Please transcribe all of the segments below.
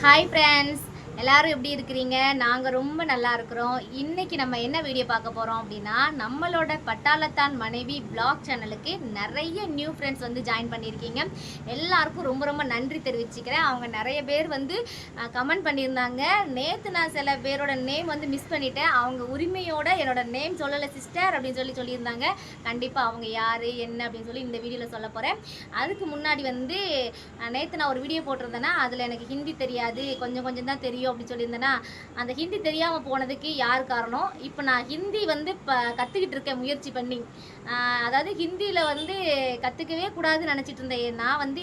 Hi friends, எல்லாரும் எப்படி இருக்கிறீங்க? நாங்கள் ரொம்ப நல்லா இருக்கிறோம். இன்னைக்கு நம்ம என்ன வீடியோ பார்க்க போகிறோம் அப்படின்னா, நம்மளோட பட்டாளத்தான் மனைவி பிளாக் சேனலுக்கு நிறைய நியூ ஃப்ரெண்ட்ஸ் வந்து ஜாயின் பண்ணியிருக்கீங்க. எல்லாருக்கும் ரொம்ப ரொம்ப நன்றி தெரிவிச்சுக்கிறேன். அவங்க நிறைய பேர் வந்து கமெண்ட் பண்ணியிருந்தாங்க. நேற்று நான் சில பேரோட நேம் வந்து மிஸ் பண்ணிட்டேன். அவங்க உரிமையோட என்னோட நேம் சொல்லலை சிஸ்டர் அப்படின்னு சொல்லியிருந்தாங்க. கண்டிப்பாக அவங்க யார் என்ன அப்படின்னு சொல்லி இந்த வீடியோவில் சொல்ல போகிறேன். அதுக்கு முன்னாடி வந்து நேற்று நான் ஒரு வீடியோ போட்டிருந்தேன்னா, அதில் எனக்கு ஹிந்தி தெரியாது, கொஞ்சம் கொஞ்சம் தான் தெரியும் அப்படின்னு சொல்லியிருந்தேன்னா, அந்த ஹிந்தி தெரியாமல் போனதுக்கு யார் காரணம்? இப்போ நான் ஹிந்தி வந்து கற்றுக்கிட்டு இருக்கேன் முயற்சி பண்ணி. அதாவது ஹிந்தியில் வந்து கற்றுக்கவே கூடாதுன்னு நினச்சிட்டு இருந்தேன். நான் வந்து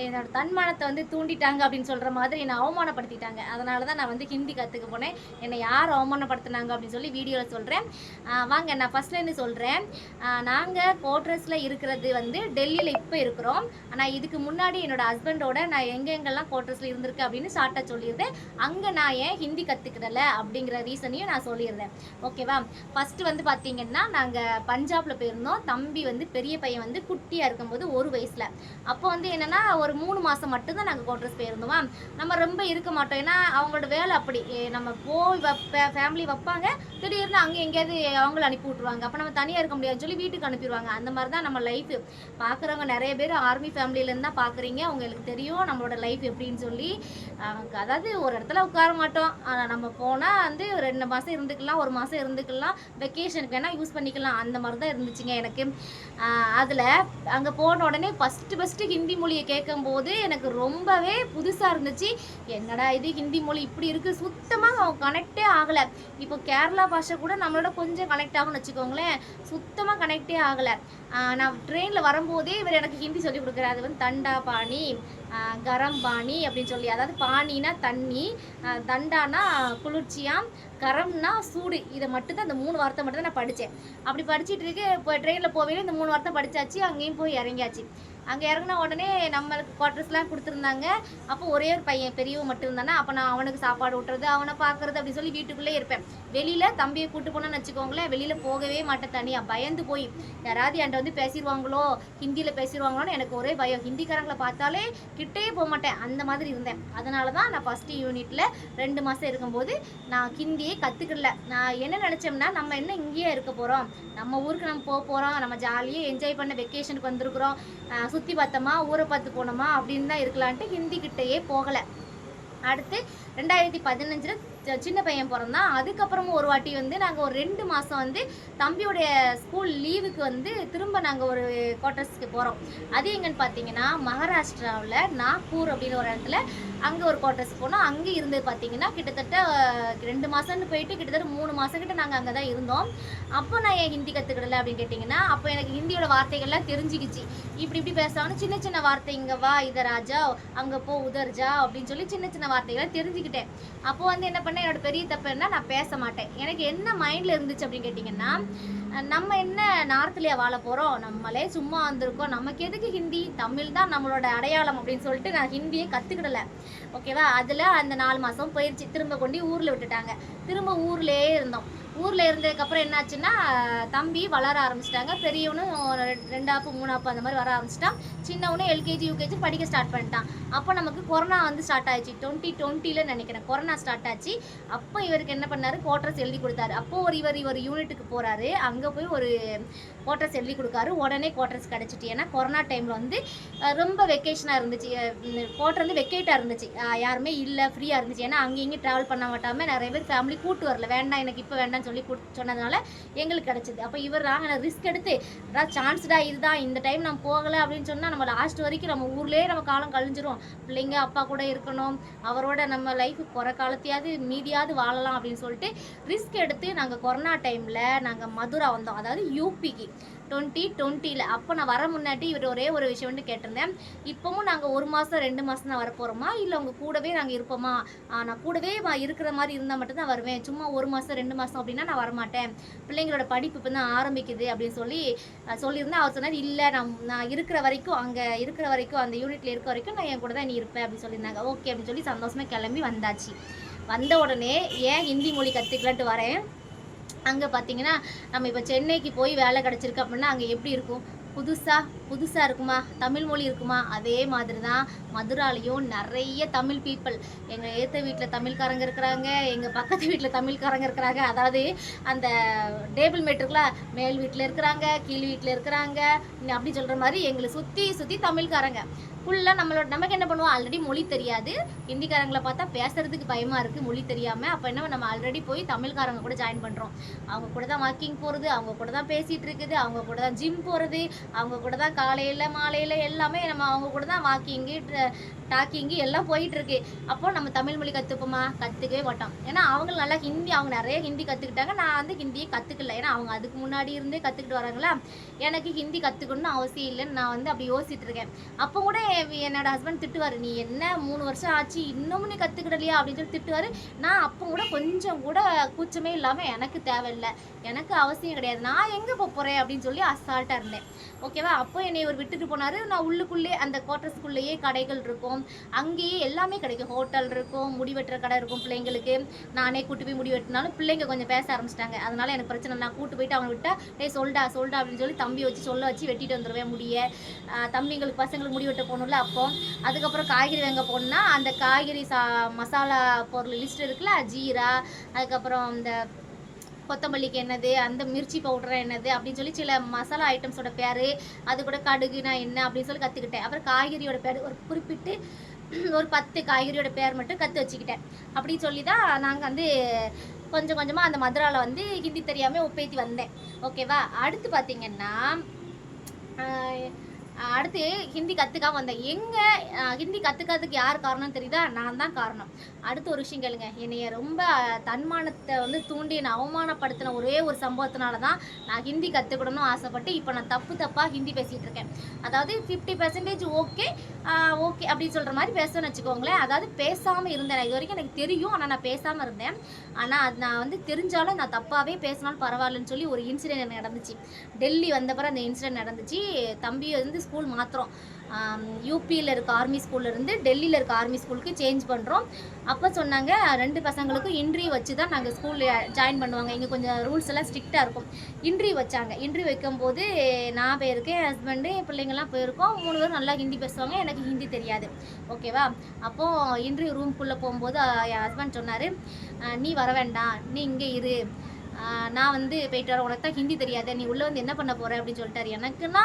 என்னோட தன்மானத்தை வந்து தூண்டிட்டாங்க அப்படின்னு சொல்கிற மாதிரி என்னை அவமானப்படுத்திட்டாங்க. அதனால தான் நான் வந்து ஹிந்தி கற்றுக்க போனேன். என்னை யார் அவமானப்படுத்தினாங்க அப்படின்னு சொல்லி வீடியோவில் சொல்கிறேன். வாங்க, நான் ஃபஸ்ட்லேருந்து சொல்கிறேன். நாங்கள் கோட்ரஸில் இருக்கிறது வந்து டெல்லியில் இப்போ இருக்கிறோம். ஆனால் இதுக்கு முன்னாடி என்னோட ஹஸ்பண்டோட நான் எங்கெங்கெல்லாம் கோட்ரஸில் இருந்திருக்கேன் அப்படின்னு ஷார்ட்டாக சொல்லியிருந்தேன். அங்கே நான் ஏன் ஹிந்தி கற்றுக்கிடலை அப்படிங்கிற ரீசனையும் நான் சொல்லியிருந்தேன். ஓகேவா? ஃபஸ்ட்டு வந்து பார்த்தீங்கன்னா, நாங்கள் பஞ்சாபில் போயிருந்தோம். தம்பி வந்து பெரிய பையன் வந்து குட்டியாக இருக்கும்போது 1 வயசில். அப்போ வந்து என்னென்னா, ஒரு 3 மாதம் மட்டும்தான் நாங்கள் கோட்ரஸ் போயிருந்தோமா. நம்ம ரொம்ப இருக்க மாட்டோம். ஏன்னா அவங்களோட வேலை அப்படி. நம்ம போய் ஃபேமிலி வைப்பாங்க, திடீர்னு அங்கே எங்கேயாவது அவங்கள அனுப்பி விட்ருவாங்க. அப்போ நம்ம தனியாக இருக்க முடியாதுன்னு சொல்லி வீட்டுக்கு அனுப்பிடுவாங்க. அந்த மாதிரி தான் நம்ம லைஃப். பார்க்குறவங்க நிறைய பேர் ஆர்மி ஃபேமிலியிலேருந்து தான் பார்க்குறீங்க. உங்களுக்கு தெரியும் நம்மளோட லைஃப் எப்படின்னு சொல்லி. அதாவது ஒரு இடத்துல உட்கார மாட்டோம். நம்ம போனால் வந்து 2 மாதம் இருந்துக்கலாம், 1 மாதம் இருந்துக்கலாம், வெக்கேஷனுக்கு வேணால் யூஸ் பண்ணிக்கலாம். அந்த மாதிரி தான் இருந்துச்சுங்க எனக்கு. அதில் அங்கே போன உடனே ஃபஸ்ட்டு ஹிந்தி மொழியை கேட்கும்போது எனக்கு ரொம்பவே புதுசாக இருந்துச்சு. என்னடா இது, ஹிந்தி மொழி இப்படி இருக்குது, சுத்தமாக கனெக்டே ஆகலை. இப்போ கேரளா பாஷை கூட நம்மளோட கொஞ்சம் கனெக்ட் ஆகும்னு வச்சுக்கோங்களேன். சுத்தமாக கனெக்டே ஆகலை. நான் ட்ரெயினில் வரும்போதே இவர் எனக்கு ஹிந்தி சொல்லி கொடுக்குறாரு. அது வந்து தண்டா பாணி, கரம் பாணி அப்படின்னு சொல்லி. அதாவது பானினா தண்ணி, தண்டானா குளிர்ச்சியாம், கரம்னா சூடு. இதை மட்டும்தான், இந்த 3 வார்த்தை மட்டும் தான் நான் படித்தேன். அப்படி படிச்சுட்டு இருக்கு. இப்போ ட்ரெயினில் போவேல இந்த 3 வார்த்தை படித்தாச்சு. அங்கேயும் போய் இறங்கியாச்சு. அங்கே இறங்கின உடனே நம்மளுக்கு குவார்ட்டர்ஸ்லாம் கொடுத்துருந்தாங்க. அப்போ ஒரே ஒரு பையன் பெரியவன் மட்டும் இருந்தானே. அப்போ நான் அவனுக்கு சாப்பாடு ஊட்டுறது, அவனை பார்க்குறது அப்படி சொல்லி வீட்டுக்குள்ளே இருப்பேன். வெளியில் தம்பியை கூப்பிட்டு போனோன்னு வச்சுக்கோங்களேன், வெளியில் போகவே மாட்டேன். தனியாக பயந்து போய் யாராவது என்கிட்ட வந்து பேசிடுவாங்களோ, ஹிந்தியில் பேசிடுவாங்களோன்னு எனக்கு ஒரே பயம். ஹிந்திக்காரங்களை பார்த்தாலே கிட்டே போக மாட்டேன். அந்த மாதிரி இருந்தேன். அதனால தான் நான் ஃபஸ்ட்டு யூனிட்டில் 2 மாதம் இருக்கும்போது நான் ஹிந்தியை கற்றுக்கல. நான் என்ன நினச்சோம்னா, நம்ம என்ன இங்கேயே இருக்க போகிறோம், நம்ம ஊருக்கு நம்ம போக போகிறோம், நம்ம ஜாலியாக என்ஜாய் பண்ண வெக்கேஷனுக்கு வந்திருக்கிறோம், சுற்றி பார்த்தோமா, ஊரை பார்த்து போனோமா அப்படின்னு தான் இருக்கலான்ட்டு ஹிந்தி கிட்டேயே போகலை. அடுத்து 2015 சின்ன பையன் பிறந்தான். அதுக்கப்புறமும் ஒரு வாட்டி வந்து நாங்கள் ஒரு 2 மாதம் வந்து தம்பியோடைய ஸ்கூல் லீவுக்கு வந்து திரும்ப நாங்கள் ஒரு குவார்ட்டர்ஸ்க்கு போகிறோம். அது எங்கன்னு பார்த்தீங்கன்னா, மகாராஷ்டிராவில் நாக்பூர் அப்படின்னு ஒரு இடத்துல அங்கே ஒரு குவார்ட்டர்ஸ்க்கு போனோம். அங்கே இருந்தது பார்த்தீங்கன்னா கிட்டத்தட்ட 2 மாதம்னு போயிட்டு கிட்டத்தட்ட 3 மாதம் கிட்ட நாங்கள் அங்கே தான் இருந்தோம். அப்போ நான் ஏன் ஹிந்தி கற்றுக்கிடலை அப்படின்னு கேட்டிங்கன்னா, அப்போ எனக்கு ஹிந்தியோட வார்த்தைகள்லாம் தெரிஞ்சுக்கிச்சு. இப்படி பேசுவாங்க, சின்ன சின்ன வார்த்தை, இங்கே வா இதை ராஜா, அங்கே போ உதர் ஜா அப்படின்னு சொல்லி சின்ன சின்ன வார்த்தைகளை தெரிஞ்சுக்கிட்டேன். அப்போ வந்து என்ன பண்ணேன், என்னோட பெரிய தப்பு என்ன, நான் பேச மாட்டேன். எனக்கு என்ன மைண்டில் இருந்துச்சு அப்படின்னு கேட்டிங்கன்னா, நம்ம என்ன நார்த்லேயே வாழ போகிறோம், நம்மளே சும்மா வந்திருக்கோம், நமக்கு எதுக்கு ஹிந்தி, தமிழ் தான் நம்மளோட அடையாளம் அப்படின்னு சொல்லிட்டு நான் ஹிந்தியை கற்றுக்கிடலை. ஓகேவா? அதில் அந்த 4 மாதம் போயிடுச்சு. திரும்ப கொண்டு ஊரில் விட்டுட்டாங்க. திரும்ப ஊர்லேயே இருந்தோம். ஊரில் இருந்ததுக்கப்புறம் என்னாச்சுன்னா, தம்பி வளர ஆரம்பிச்சிட்டாங்க. பெரியவனும் 2ஆப்பு 3ஆப்பு அந்த மாதிரி வர ஆரம்பிச்சிட்டான். சின்னவனும் LKG UKG படிக்க ஸ்டார்ட் பண்ணிட்டான். அப்போ நமக்கு கொரோனா வந்து ஸ்டார்ட் ஆயிடுச்சு. 2020 நினைக்கிறேன் கொரோனா ஸ்டார்ட் ஆச்சு. அப்போ இவருக்கு என்ன பண்ணார், குவார்ட்டர்ஸ் எழுதி கொடுத்தாரு. அப்போது இவர் யூனிட்டுக்கு போகிறாரு. அங்கே போய் ஒரு குவார்ட்டர்ஸ் எழுதி கொடுக்காரு. உடனே குவார்ட்டர்ஸ் கிடச்சிட்டு. ஏன்னா கொரோனா டைமில் வந்து ரொம்ப வெக்கேஷனாக இருந்துச்சு. குவார்ட்டர் வந்து வெக்கேட்டாக இருந்துச்சு, யாருமே இல்லை, ஃப்ரீயாக இருந்துச்சு. ஏன்னா அங்கே இங்கேயும் ட்ராவல் பண்ண மாட்டாமல் நிறைய பேர் ஃபேமிலி கூட்டு வரல, வேண்டாம் எனக்கு இப்போ வேண்டாம்னு சொல்லி சொன்னதுனால எங்களுக்கு கிடச்சிது. அப்போ இவர் நாங்கள் ரிஸ்க் எடுத்து, அதாவது சான்ஸ்டா இதுதான், இந்த டைம் நம்ம போகலை அப்படின்னு சொன்னால் நம்ம லாஸ்ட் வரைக்கும் நம்ம ஊர்லேயே நம்ம காலம் கழிஞ்சிரும். பிள்ளைங்க அப்பா கூட இருக்கணும், அவரோட நம்ம லைஃப் குறை காலத்தையாவது மீதியாவது வாழலாம் அப்படின்னு சொல்லிட்டு ரிஸ்க் எடுத்து நாங்கள் கொரோனா டைமில் நாங்கள் மதுரா வந்தோம். அதாவது யூபிக்கு 2020. அப்போ நான் வர முன்னாடி இவர் ஒரே ஒரு விஷயம் வந்து கேட்டிருந்தேன், இப்போவும் நாங்கள் 1 மாதம் 2 மாதம் தான் வரப்போகிறோமா, இல்லை உங்கள் கூடவே நாங்கள் இருப்போமா? நான் கூடவே இருக்கிற மாதிரி இருந்தால் மட்டும்தான் வருவேன், சும்மா 1 மாதம் 2 மாதம் அப்படின்னா நான் வரமாட்டேன், பிள்ளைங்களோட படிப்பு இப்போ தான் ஆரம்பிக்குது அப்படின்னு சொல்லியிருந்தேன். அவர் சொன்னார், இல்லை நான் இருக்கிற வரைக்கும், அங்கே இருக்கிற வரைக்கும், அந்த யூனிட்டில் இருக்க வரைக்கும் நான் என் கூட தான் நீ இருப்பேன் அப்படின்னு சொல்லியிருந்தாங்க. ஓகே அப்படின்னு சொல்லி சந்தோஷமாக கிளம்பி வந்தாச்சு. வந்த உடனே ஏன் ஹிந்தி மொழி கற்றுக்கலான்ட்டு வரேன். அங்கே பார்த்தீங்கன்னா, நம்ம இப்போ சென்னைக்கு போய் வேலை கிடச்சிருக்கு அப்படின்னா அங்கே எப்படி இருக்கும், புதுசாக புதுசாக இருக்குமா, தமிழ் மொழி இருக்குமா, அதே மாதிரி தான் மதுராலையும் நிறைய தமிழ் பீப்புள். எங்கள் ஏற்ற வீட்டில் தமிழ்காரங்க இருக்கிறாங்க, எங்கள் பக்கத்து வீட்டில் தமிழ்காரங்க இருக்கிறாங்க. அதாவது அந்த டேபிள் மேட் இருக்குல்ல, மேல் வீட்டில் இருக்கிறாங்க, கீழ் வீட்டில் இருக்கிறாங்க, அப்படி சொல்கிற மாதிரி எங்களை சுற்றி சுற்றி தமிழ்காரங்க ஃபுல்லாக. நமக்கு என்ன பண்ணுவோம், ஆல்ரெடி மொழி தெரியாது, ஹிந்திக்காரங்களை பார்த்தா பேசுறதுக்கு பயமாக இருக்குது மொழி தெரியாமல். அப்போ என்ன, நம்ம ஆல்ரெடி போய் தமிழ்காரங்க கூட ஜாயின் பண்ணுறோம். அவங்க கூட தான் வாக்கிங் போகிறது, அவங்க கூட தான் பேசிகிட்டு இருக்குது, அவங்க கூட தான் ஜிம் போகிறது, அவங்க கூட தான் காலையில் மாலையில் எல்லாமே நம்ம அவங்க கூட தான் வாக்கிங்கு டாக்கிங்கு எல்லாம் போயிட்டுருக்கு. அப்போ நம்ம தமிழ் மொழி கற்றுப்போமா, கற்றுக்கவே மாட்டோம். ஏன்னா அவங்க நல்லா ஹிந்தி, அவங்க நிறைய ஹிந்தி கற்றுக்கிட்டாங்க. நான் வந்து ஹிந்தியை கற்றுக்கல, ஏன்னா அவங்க அதுக்கு முன்னாடி இருந்தே கற்றுக்கிட்டு வராங்களா. எனக்கு ஹிந்தி கற்றுக்கணும்னு அவசியம் இல்லைன்னு நான் வந்து அப்படி யோசிச்சுட்டு இருக்கேன். அப்போ கூட என்னோட ஹஸ்பண்ட் திட்டுவார், நீ என்ன 3 வருஷம் ஆச்சு இன்னமும் நீ கற்றுக்கிடலையா அப்படின்னு சொல்லி திட்டுவார். நான் அப்போ கூட கொஞ்சம் கூட கூச்சமே இல்லாமல் எனக்கு தேவையில்லை, எனக்கு அவசியம் கிடையாது, நான் எங்கே போகிறேன் அப்படின்னு சொல்லி அசால்ட்டாக இருந்தேன். ஓகேவா. அப்போ என்னை இவர் விட்டுட்டு போனார். நான் உள்ளுக்குள்ளே அந்த குவார்ட்டர்ஸ்குள்ளேயே கடைகள் இருக்கும், அங்கேயே எல்லாமே கிடைக்கும். ஹோட்டல் இருக்கும், முடி வெட்டுற கடை இருக்கும் பிள்ளைங்களுக்கு. நானே கூட்டு போய் முடி வெட்டினாலும் பிள்ளைங்க கொஞ்சம் பேச ஆரம்பிச்சிட்டாங்க. அதனால எனக்கு பிரச்சனை, நான் கூட்டு போயிட்டு அவங்க விட்டா சொல்டா அப்படின்னு சொல்லி தம்பி வச்சு சொல்ல வச்சு வெட்டிட்டு வந்துடுவேன் முடிய. தம்பிங்களுக்கு பசங்களுக்கு முடி வெட்ட போகணும்ல. அப்போ அதுக்கப்புறம் காய்கறி வாங்க போகணுன்னா அந்த காய்கறி மசாலா பொருள் லிஸ்ட் இருக்குல்ல, ஜீரா, அதுக்கப்புறம் இந்த கொத்தமல்லிக்கு என்னது, அந்த மிர்ச்சி பவுடர் என்னது அப்படின்னு சொல்லி சில மசாலா ஐட்டம்ஸோட பேர், அது கூட கடுகுனா என்ன அப்படின்னு சொல்லி கற்றுக்கிட்டேன். அப்புறம் காய்கறியோட பேர் ஒரு குறிப்பிட்டு ஒரு 10 காய்கறியோட பேர் மட்டும் கற்று வச்சுக்கிட்டேன். அப்படி சொல்லி தான் நாங்கள் வந்து கொஞ்சம் கொஞ்சமாக அந்த மதுராவில் வந்து ஹிந்தி தெரியாமல் ஒப்பேத்தி வந்தேன். ஓகேவா. அடுத்து பார்த்திங்கன்னா அடுத்து ஹிந்தி கற்றுக்காம வந்தேன். எங்கே ஹிந்தி கற்றுக்காததுக்கு யார் காரணம்னு தெரியுதா, நான் தான் காரணம். அடுத்த ஒரு விஷயம் கேளுங்க, என்னைய ரொம்ப தன்மானத்தை வந்து தூண்டி என்னை அவமானப்படுத்தின ஒரே ஒரு சம்பவத்தினால தான் நான் ஹிந்தி கற்றுக்கணும்னு ஆசைப்பட்டு இப்போ நான் தப்பாக ஹிந்தி பேசிகிட்டு இருக்கேன். அதாவது 50% ஓகே அப்படின்னு சொல்கிற மாதிரி பேசுவேன்னு வச்சுக்கோங்களேன். அதாவது பேசாமல் இருந்தேன் இது வரைக்கும், எனக்கு தெரியும், ஆனால் நான் பேசாமல் இருந்தேன். ஆனால் அது நான் வந்து தெரிஞ்சாலும் நான் தப்பாகவே பேசினாலும் பரவாயில்லன்னு சொல்லி ஒரு இன்சிடென்ட் எனக்கு நடந்துச்சு. டெல்லி வந்தப்பறம் அந்த இன்சிடென்ட் நடந்துச்சு. தம்பி வந்து ஸ்கூல் மாத்திரம் யூபியில் இருக்க ஆர்மி ஸ்கூல்லேருந்து டெல்லியில் இருக்க ஆர்மி ஸ்கூலுக்கு சேஞ்ச் பண்ணுறோம். அப்போ சொன்னாங்க 2 பசங்களுக்கும் இன்ட்ரிவ் வச்சு தான் நாங்கள் ஸ்கூலில் ஜாயின் பண்ணுவாங்க. இங்கே கொஞ்சம் ரூல்ஸ் எல்லாம் ஸ்ட்ரிக்டாக இருக்கும். இன்ட்ரிவ் வச்சாங்க. இன்ட்ரிவ் வைக்கும்போது நான் போயிருக்கேன், என் ஹஸ்பண்டு, பிள்ளைங்கள்லாம் போயிருக்கோம். 3 பேரும் நல்லா ஹிந்தி பேசுவாங்க, எனக்கு ஹிந்தி தெரியாது. ஓகேவா. அப்போது இன்ட்ரிவ் ரூம்குள்ளே போகும்போது என் ஹஸ்பண்ட் சொன்னார், நீ வர வேண்டாம், நீ இங்கே இரு, நான் வந்து போயிட்டு வரேன், உனக்கு தான் ஹிந்தி தெரியாது, நீ உள்ளே வந்து என்ன பண்ண போகிற அப்படின்னு சொல்லிட்டாரு. எனக்குன்னா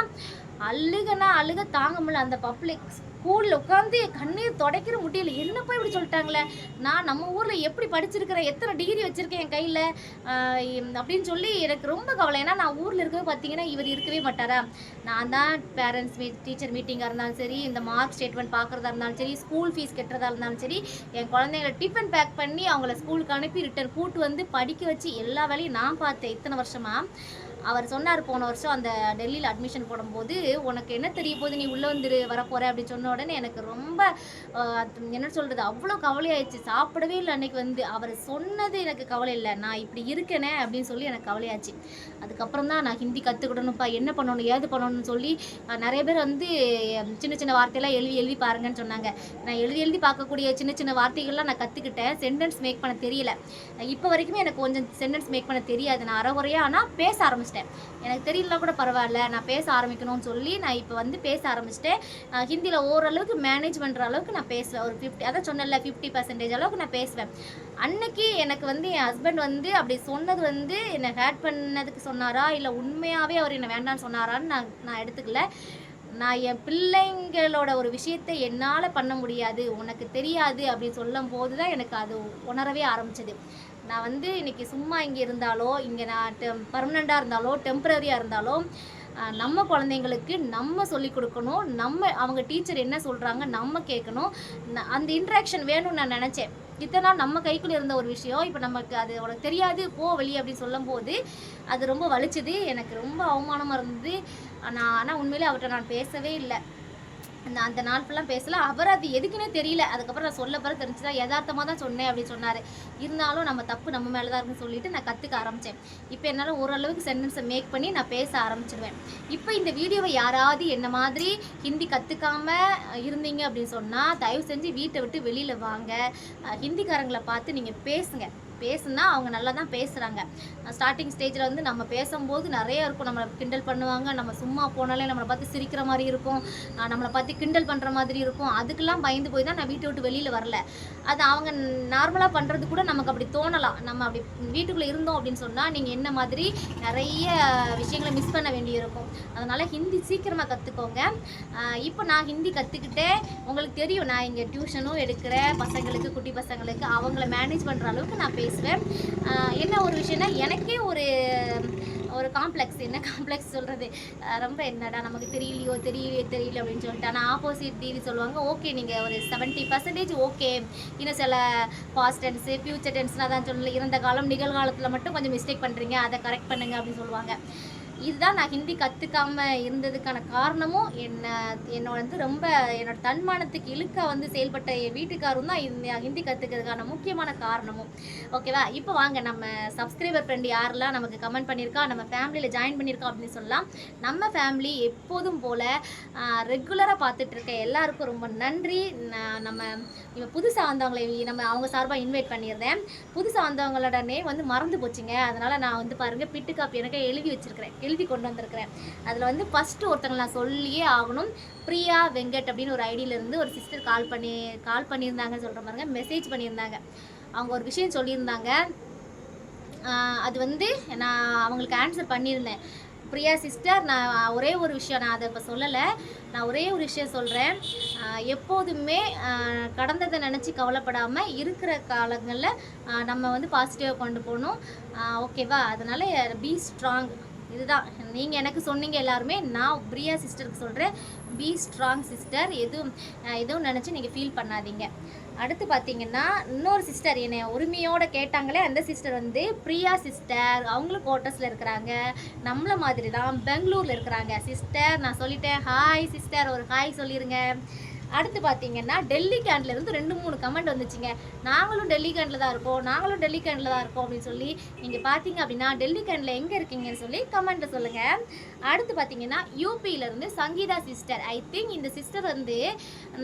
அழுக தாங்க முடியல. அந்த பப்ளிக் ஸ்கூலில் உட்காந்து கண்ணீர் துடைக்கிற முடியல. என்னப்பா இப்படி சொல்லிட்டாங்களே, நான் நம்ம ஊரில் எப்படி படிச்சிருக்கிறேன், எத்தனை டிகிரி வச்சுருக்கேன் என் கையில் அப்படின்னு சொல்லி எனக்கு ரொம்ப கவலை. ஏன்னா நான் ஊரில் இருக்கவே பார்த்தீங்கன்னா இவர் இருக்கவே மாட்டாரா. நான் தான் பேரண்ட்ஸ் டீச்சர் மீட்டிங்காக இருந்தாலும் சரி, இந்த மார்க் ஸ்டேட்மெண்ட் பார்க்குறதா இருந்தாலும் சரி, ஸ்கூல் ஃபீஸ் கட்டுறதா இருந்தாலும் சரி, என் குழந்தைங்களை டிஃபன் பேக் பண்ணி அவங்கள ஸ்கூலுக்கு அனுப்பி ரிட்டர்ன் கூட்டு வந்து படிக்க வச்சு எல்லா வேலையும் நான் பார்த்தேன் இத்தனை வருஷமாக. அவர் சொன்னார் போன வருஷம் அந்த டெல்லியில் அட்மிஷன் போடும்போது, உனக்கு என்ன தெரிய போது, நீ உள்ளே வந்துரு வரப்போகிற அப்படின்னு சொன்ன உடனே எனக்கு ரொம்ப என்ன சொல்கிறது, அவ்வளோ கவலையாயிடுச்சு. சாப்பிடவே இல்லை அன்றைக்கி. வந்து அவர் சொன்னது எனக்கு கவலை இல்லை, நான் இப்படி இருக்கேனே அப்படின்னு சொல்லி எனக்கு கவலையாச்சு. அதுக்கப்புறம் தான் நான் ஹிந்தி கற்றுக்கிடணும்ப்பா, என்ன பண்ணணும் ஏது பண்ணணும்னு சொல்லி நிறைய பேர் வந்து சின்ன சின்ன வார்த்தையெல்லாம் எழுதி பாருங்கன்னு சொன்னாங்க. நான் எழுதி பார்க்கக்கூடிய சின்ன சின்ன வார்த்தைகள்லாம் நான் கற்றுக்கிட்டேன். சென்டென்ஸ் மேக் பண்ண தெரியல. இப்போ வரைக்குமே எனக்கு கொஞ்சம் சென்டென்ஸ் மேக் பண்ண தெரியாது. நான் அரைகுறையாக ஆனால் பேச ஆரம்பிச்சிட்டேன். எனக்கு தெரியலனா கூட பரவாயில்ல, நான் பேச ஆரம்பிக்கணும்னு சொல்லி நான் இப்போ வந்து பேச ஆரம்பிச்சிட்டேன். ஹிந்தியில் ஓரளவுக்கு மேனேஜ் பண்ணுற அளவுக்கு நான் பேசுவேன். ஒரு 50, அதான் சொன்னல 50% அளவுக்கு நான் பேசுவேன். அன்னைக்கு எனக்கு வந்து என் ஹஸ்பண்ட் வந்து அப்படி சொன்னது வந்து என்னை ஹேட் பண்ணதுக்கு சொன்னாரா, இல்லை உண்மையாகவே அவர் என்னை வேண்டான்னு சொன்னாரான்னு நான் எடுத்துக்கல. நான் என் பிள்ளைங்களோட ஒரு விஷயத்தை என்னால் பண்ண முடியாது, உனக்கு தெரியாது அப்படின்னு சொல்லும் போது தான் எனக்கு அது உணரவே ஆரம்பிச்சது. நான் வந்து இன்றைக்கி சும்மா இங்கே இருந்தாலோ, இங்கே நான் பர்மனெண்ட்டாக இருந்தாலோ, டெம்பரரியாக இருந்தாலோ, நம்ம குழந்தைங்களுக்கு நம்ம சொல்லிக் கொடுக்கணும். அவங்க டீச்சர் என்ன சொல்கிறாங்க நம்ம கேட்கணும். அந்த இன்ட்ராக்ஷன் வேணும்னு நான் நினச்சேன். இத்தனை நாள் நம்ம கைக்குள்ளே இருந்த ஒரு விஷயம் இப்போ நமக்கு அது உனக்கு தெரியாது போ வெளியே அப்படின்னு சொல்லும்போது அது ரொம்ப வலிச்சுது. எனக்கு ரொம்ப அவமானமாக இருந்தது. ஆனால் உண்மையிலே அவர்கிட்ட நான் பேசவே இல்லை. அந்த நாள் ஃபுல்லாக பேசல. அவர் அது எதுக்குன்னே தெரியல. அதுக்கப்புறம் நான் சொல்ல பிறகு தெரிஞ்சுதான் யதார்த்தமாக தான் சொன்னேன் அப்படின்னு சொன்னார். இருந்தாலும் நம்ம தப்பு நம்ம மேலே தான் இருக்குன்னு சொல்லிட்டு நான் கற்றுக்க ஆரம்பித்தேன். இப்போ என்னால் ஓரளவுக்கு சென்டென்ஸை மேக் பண்ணி நான் பேச ஆரம்பிச்சிடுவேன். இப்போ இந்த வீடியோவை யாராவது என்ன மாதிரி ஹிந்தி கற்றுக்காமல் இருந்தீங்க அப்படின்னு சொன்னால் தயவு செஞ்சு வீட்டை விட்டு வெளியில் வாங்க. ஹிந்திக்காரங்களை பார்த்து நீங்கள் பேசுங்க. பேசுனா அவங்க நல்லா தான் பேசுகிறாங்க. ஸ்டார்டிங் ஸ்டேஜில் வந்து நம்ம பேசும்போது நிறைய இருக்கும், நம்மளை கிண்டல் பண்ணுவாங்க, நம்ம சும்மா போனாலே நம்மளை பார்த்து சிரிக்கிற மாதிரி இருக்கும், நம்மளை பார்த்து கிண்டல் பண்ணுற மாதிரி இருக்கும். அதுக்கெல்லாம் பயந்து போய் தான் நான் வீட்டை விட்டு வெளியில் வரல. அது அவங்க நார்மலாக பண்ணுறது கூட நமக்கு அப்படி தோணலாம். நம்ம அப்படி வீட்டுக்குள்ளே இருந்தோம் அப்படின்னு சொன்னால் நீங்கள் என்ன மாதிரி நிறைய விஷயங்களை மிஸ் பண்ண வேண்டியிருக்கும். அதனால் ஹிந்தி சீக்கிரமாக கற்றுக்கோங்க. இப்போ நான் ஹிந்தி கற்றுக்கிட்டேன். உங்களுக்கு தெரியும், நான் இங்கே டியூஷனும் எடுக்கிறேன் பசங்களுக்கு, குட்டி பசங்களுக்கு. அவங்கள மேனேஜ் பண்ணுற அளவுக்கு நான் பேசுவேன். என்ன ஒரு விஷயம்னா, எனக்கே ஒரு காம்ப்ளெக்ஸ். என்ன காம்ப்ளெக்ஸ் சொல்கிறது, ரொம்ப என்னடா நமக்கு தெரியல அப்படின்னு சொல்லிட்டு. ஆனால் ஆப்போசிட் டிவி சொல்லுவாங்க, ஓகே நீங்கள் ஒரு 70% ஓகே, இன்னும் சில பாஸ்ட் டென்ஸு ஃப்யூச்சர் டென்ஸ்னால் தான் சொல்லல, இறந்த காலம் நிகழ்காலத்தில் மட்டும் கொஞ்சம் மிஸ்டேக் பண்ணுறீங்க, அதை கரெக்ட் பண்ணுங்க அப்படின்னு சொல்லுவாங்க. இதுதான் நான் ஹிந்தி கற்றுக்காமல் இருந்ததுக்கான காரணமும். என்னோட வந்து ரொம்ப என்னோடய தன்மானத்துக்கு இழுக்க வந்து செயல்பட்ட என் வீட்டுக்காரும் தான் இந்த ஹிந்தி கற்றுக்கிறதுக்கான முக்கியமான காரணமும். ஓகேவா? இப்போ வாங்க, நம்ம சப்ஸ்கிரைபர் ஃப்ரெண்டு யாரெல்லாம் நமக்கு கமெண்ட் பண்ணியிருக்கா, நம்ம ஃபேமிலியில் ஜாயின் பண்ணியிருக்கோம் அப்படின்னு சொல்லலாம். நம்ம ஃபேமிலி எப்போதும் போல் ரெகுலராக பார்த்துட்ருக்க எல்லாருக்கும் ரொம்ப நன்றி. நம்ம இப்போ புதுசாக வந்தவங்களை அவங்க சார்பாக இன்வைட் பண்ணியிருந்தேன். புதுசாக வந்தவங்களோட நேம் வந்து மறந்து போச்சுங்க. அதனால் நான் வந்து பாருங்கள் பிட்டு காப்பி எனக்கு எழுதி கொண்டு வந்திருக்கிறேன். அதில் வந்து ஃபஸ்ட்டு ஒருத்தங்களை நான் சொல்லியே ஆகணும். பிரியா வெங்கட் அப்படின்னு ஒரு ஐடியிலேருந்து ஒரு சிஸ்டர் கால் பண்ணியிருந்தாங்கன்னு சொல்கிற பாருங்க, மெசேஜ் பண்ணியிருந்தாங்க. அவங்க ஒரு விஷயம் சொல்லியிருந்தாங்க. அது வந்து நான் அவங்களுக்கு ஆன்சர் பண்ணியிருந்தேன். பிரியா சிஸ்டர், நான் ஒரே ஒரு விஷயம், நான் அதை இப்போ சொல்லலை, நான் ஒரே ஒரு விஷயம் சொல்கிறேன். எப்போதுமே கடந்ததை நினச்சி கவலைப்படாமல் இருக்கிற காலங்களில் நம்ம வந்து பாசிட்டிவாக கொண்டு போகணும். ஓகேவா? அதனால் பி ஸ்ட்ராங். இதுதான் நீங்கள் எனக்கு சொன்னீங்க எல்லாருமே. நான் பிரியா சிஸ்டருக்கு சொல்கிறேன், பி ஸ்ட்ராங் சிஸ்டர். எதுவும் நினச்சி நீங்கள் ஃபீல் பண்ணாதீங்க. அடுத்து பார்த்தீங்கன்னா, இன்னொரு சிஸ்டர் என்னை உரிமையோடு கேட்டாங்களே, அந்த சிஸ்டர் வந்து பிரியா சிஸ்டர். அவங்களும் குவார்ட்டர்ஸில் இருக்கிறாங்க, நம்மள மாதிரி தான் பெங்களூரில் இருக்கிறாங்க. சிஸ்டர் நான் சொல்லிட்டேன், ஹாய் சிஸ்டர், ஒரு ஹாய் சொல்லிடுங்க. அடுத்து பார்த்தீங்கன்னா, டெல்லி கேண்ட்லேருந்து 2-3 கமெண்ட் வந்துச்சுங்க. நாங்களும் டெல்லி கேண்டில் தான் இருக்கோம் அப்படின்னு சொல்லி. நீங்கள் பார்த்தீங்க அப்படின்னா டெல்லி கேண்டில் எங்கே இருக்கீங்கன்னு சொல்லி கமெண்ட்டை சொல்லுங்கள். அடுத்து பார்த்தீங்கன்னா, யூபியிலேருந்து சங்கீதா சிஸ்டர். ஐ திங்க் இந்த சிஸ்டர் வந்து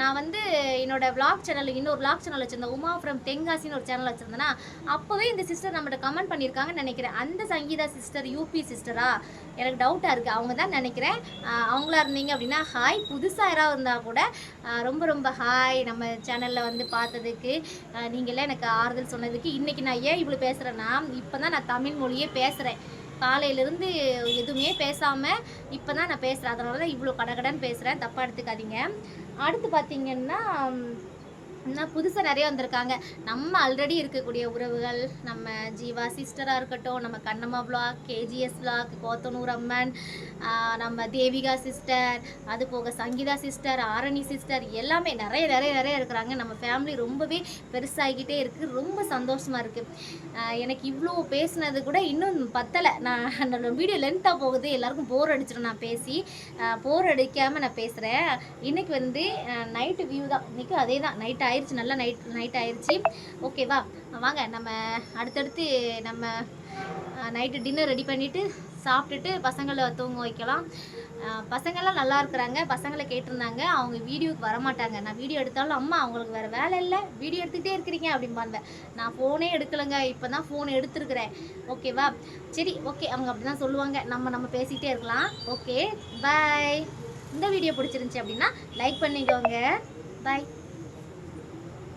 நான் வந்து என்னோட விளாக் சேனல், இன்னொரு விளாக் சேனல் வச்சுருந்தேன், உமா ஃப்ரம் தென்காசின்னு ஒரு சேனல் வச்சுருந்தேன்னா, அப்போவே இந்த சிஸ்டர் நம்மகிட்ட கமெண்ட் பண்ணியிருக்காங்கன்னு நினைக்கிறேன். அந்த சங்கீதா சிஸ்டர் யூபி சிஸ்டரா? எனக்கு டவுட்டாக இருக்குது, அவங்க தான் நினைக்கிறேன். அவங்களா இருந்தீங்க அப்படின்னா ஹாய். புதுசாக யாராவது இருந்தால் கூட ரொம்ப ஹாய். நம்ம சேனலில் வந்து பார்த்ததுக்கு, நீங்களாம் எனக்கு ஆறுதல் சொன்னதுக்கு. இன்றைக்கி நான் ஏன் இவ்வளோ பேசுகிறேன்னா, இப்போ தான் நான் தமிழ் மொழியே பேசுகிறேன். காலையிலேருந்து எதுவுமே பேசாமல் இப்போ தான் நான் பேசுகிறேன். அதனால தான் இவ்வளோ கடகடன்னு பேசுகிறேன், தப்பாக எடுத்துக்காதீங்க. அடுத்து பார்த்திங்கன்னா, இன்னும் புதுசாக நிறைய வந்திருக்காங்க. நம்ம ஆல்ரெடி இருக்கக்கூடிய உறவுகள், நம்ம ஜீவா சிஸ்டராக இருக்கட்டும், நம்ம கண்ணம்மா விளாக், கேஜிஎஸ் விளாக், கோத்தனூர் அம்மன், நம்ம தேவிகா சிஸ்டர், அது போக சங்கீதா சிஸ்டர், ஆரணி சிஸ்டர், எல்லாமே நிறைய இருக்கிறாங்க. நம்ம ஃபேமிலி ரொம்பவே பெருசாகிக்கிட்டே இருக்குது. ரொம்ப சந்தோஷமாக இருக்குது. எனக்கு இவ்வளோ பேசுனது கூட இன்னும் பத்தலை. என்னோட வீடியோ லென்த்தாக போகுது, எல்லாருக்கும் போர் அடிச்சிடும். நான் பேசி போர் அடிக்காமல் நான் பேசுகிறேன். இன்றைக்கி வந்து நைட்டு வியூ தான். இன்றைக்கி அதே தான், நைட் ஆயிடுச்சு, நல்லா நைட் ஆயிடுச்சு. ஓகேவா? வாங்க நம்ம அடுத்தடுத்து நம்ம நைட்டு டின்னர் ரெடி பண்ணிவிட்டு சாப்பிட்டுட்டு பசங்களை தூங்க வைக்கலாம். பசங்கள்லாம் நல்லா இருக்கிறாங்க. பசங்களை கேட்டிருந்தாங்க, அவங்க வீடியோவுக்கு வரமாட்டாங்க. நான் வீடியோ எடுத்தாலும் அம்மா அவங்களுக்கு வேறு வேலை இல்லை, வீடியோ எடுத்துக்கிட்டே இருக்கிறீங்க அப்படிம்பாங்க. நான் ஃபோனே எடுக்கலைங்க, இப்போ தான் ஃபோன் எடுத்துருக்குறேன். ஓகேவா? சரி, ஓகே, அவங்க அப்படி தான் சொல்லுவாங்க. நம்ம பேசிகிட்டே இருக்கலாம். ஓகே, பாய். இந்த வீடியோ பிடிச்சிருந்துச்சி அப்படின்னா லைக் பண்ணிக்கோங்க. பாய்.